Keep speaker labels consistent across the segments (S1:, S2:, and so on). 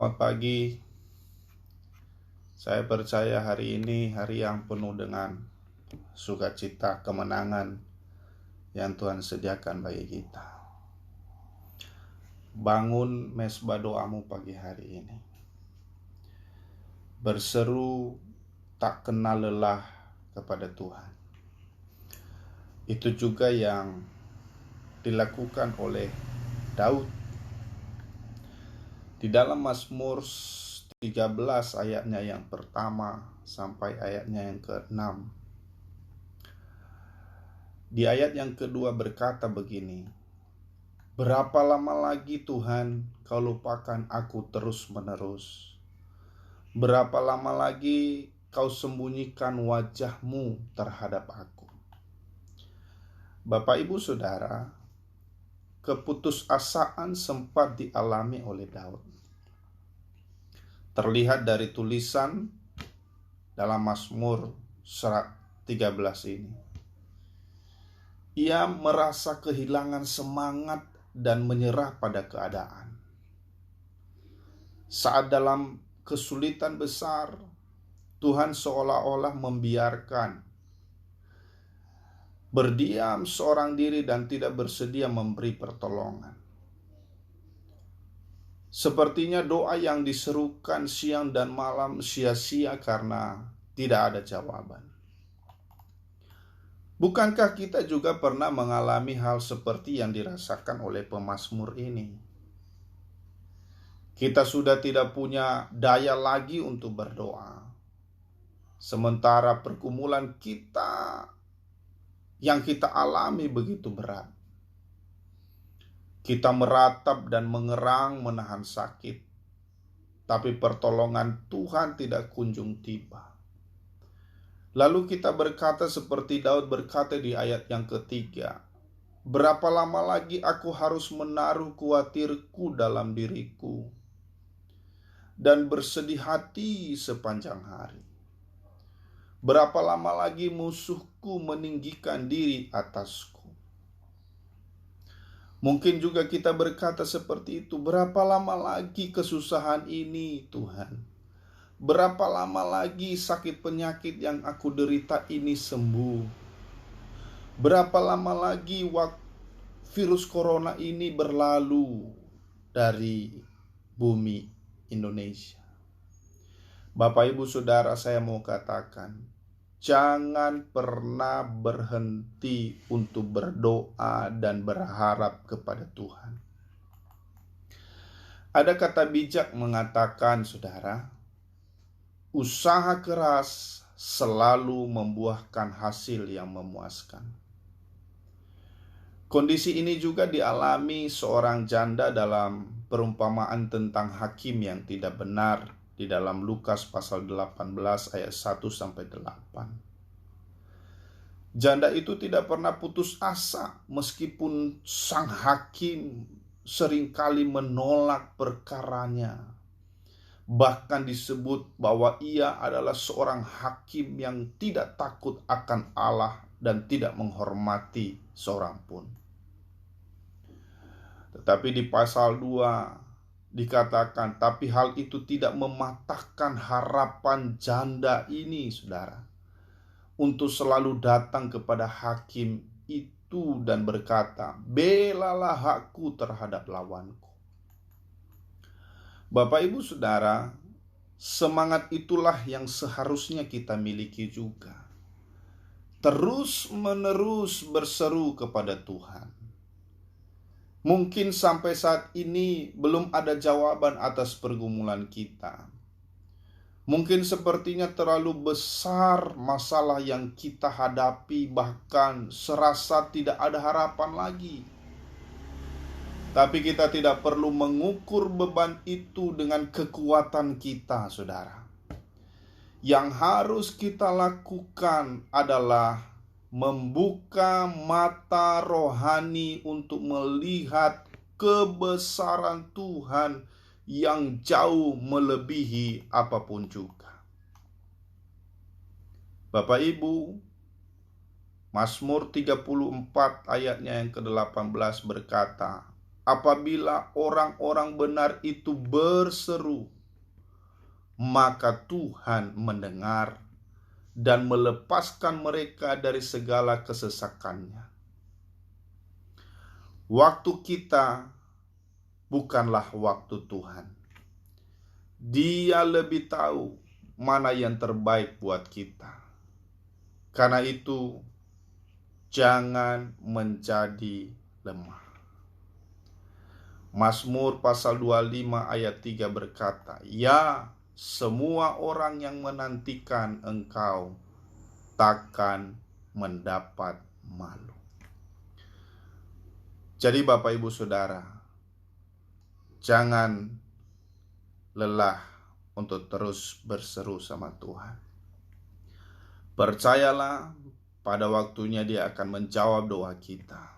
S1: Selamat pagi, saya percaya hari ini hari yang penuh dengan sukacita, kemenangan yang Tuhan sediakan bagi kita. Bangun mesbah doamu pagi hari ini. Berseru tak kenal lelah kepada Tuhan. Itu juga yang dilakukan oleh Daud. Di dalam Mazmur 13 ayatnya yang pertama sampai ayatnya yang ke-6. Di ayat yang kedua berkata begini, "Berapa lama lagi Tuhan kau lupakan aku terus-menerus? Berapa lama lagi kau sembunyikan wajahmu terhadap aku?" Bapak, Ibu, Saudara, keputusasaan sempat dialami oleh Daud. Terlihat dari tulisan dalam Mazmur 13 ini. Ia merasa kehilangan semangat dan menyerah pada keadaan. Saat dalam kesulitan besar, Tuhan seolah-olah membiarkan, berdiam seorang diri dan tidak bersedia memberi pertolongan. Sepertinya doa yang diserukan siang dan malam sia-sia karena tidak ada jawaban. Bukankah kita juga pernah mengalami hal seperti yang dirasakan oleh pemazmur ini? Kita sudah tidak punya daya lagi untuk berdoa. Sementara pergumulan kita yang kita alami begitu berat. Kita meratap dan mengerang menahan sakit, tapi pertolongan Tuhan tidak kunjung tiba. Lalu kita berkata seperti Daud berkata di ayat yang ketiga, "Berapa lama lagi aku harus menaruh khawatirku dalam diriku dan bersedih hati sepanjang hari? Berapa lama lagi musuhku meninggikan diri atasku?" Mungkin juga kita berkata seperti itu, "Berapa lama lagi kesusahan ini, Tuhan? Berapa lama lagi sakit penyakit yang aku derita ini sembuh? Berapa lama lagi virus corona ini berlalu dari bumi Indonesia?" Bapak, Ibu, Saudara, saya mau katakan, jangan pernah berhenti untuk berdoa dan berharap kepada Tuhan. Ada kata bijak mengatakan, saudara, usaha keras selalu membuahkan hasil yang memuaskan. Kondisi ini juga dialami seorang janda dalam perumpamaan tentang hakim yang tidak benar di dalam Lukas pasal 18 ayat 1-8. Janda itu tidak pernah putus asa meskipun sang hakim seringkali menolak perkaranya. Bahkan disebut bahwa ia adalah seorang hakim yang tidak takut akan Allah dan tidak menghormati seorang pun. Tetapi di pasal 2 dikatakan, tapi hal itu tidak mematahkan harapan janda ini, saudara, untuk selalu datang kepada hakim itu dan berkata, "Belalah hakku terhadap lawanku." Bapak, Ibu, Saudara, semangat itulah yang seharusnya kita miliki juga. Terus-menerus berseru kepada Tuhan. Mungkin sampai saat ini belum ada jawaban atas pergumulan kita. Mungkin sepertinya terlalu besar masalah yang kita hadapi, bahkan serasa tidak ada harapan lagi. Tapi kita tidak perlu mengukur beban itu dengan kekuatan kita, saudara. Yang harus kita lakukan adalah membuka mata rohani untuk melihat kebesaran Tuhan yang jauh melebihi apapun juga. Bapak, Ibu, Mazmur 34 ayatnya yang ke-18 berkata, apabila orang-orang benar itu berseru, maka Tuhan mendengar dan melepaskan mereka dari segala kesesakannya. Waktu kita bukanlah waktu Tuhan. Dia lebih tahu mana yang terbaik buat kita. Karena itu, jangan menjadi lemah. Mazmur pasal 25 ayat 3 berkata, "Ya, semua orang yang menantikan Engkau takkan mendapat malu." Jadi Bapak Ibu Saudara, jangan lelah untuk terus berseru sama Tuhan. Percayalah, pada waktunya Dia akan menjawab doa kita.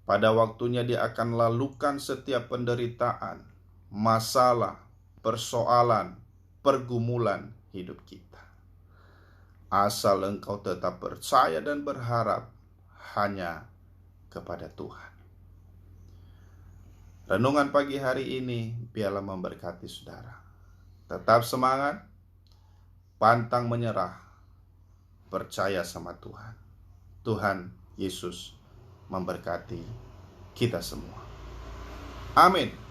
S1: Pada waktunya Dia akan lalukan setiap penderitaan, masalah, persoalan, pergumulan hidup kita. Asal engkau tetap percaya dan berharap hanya kepada Tuhan. Renungan pagi hari ini biarlah memberkati saudara. Tetap semangat, pantang menyerah, percaya sama Tuhan. Tuhan Yesus memberkati kita semua. Amin.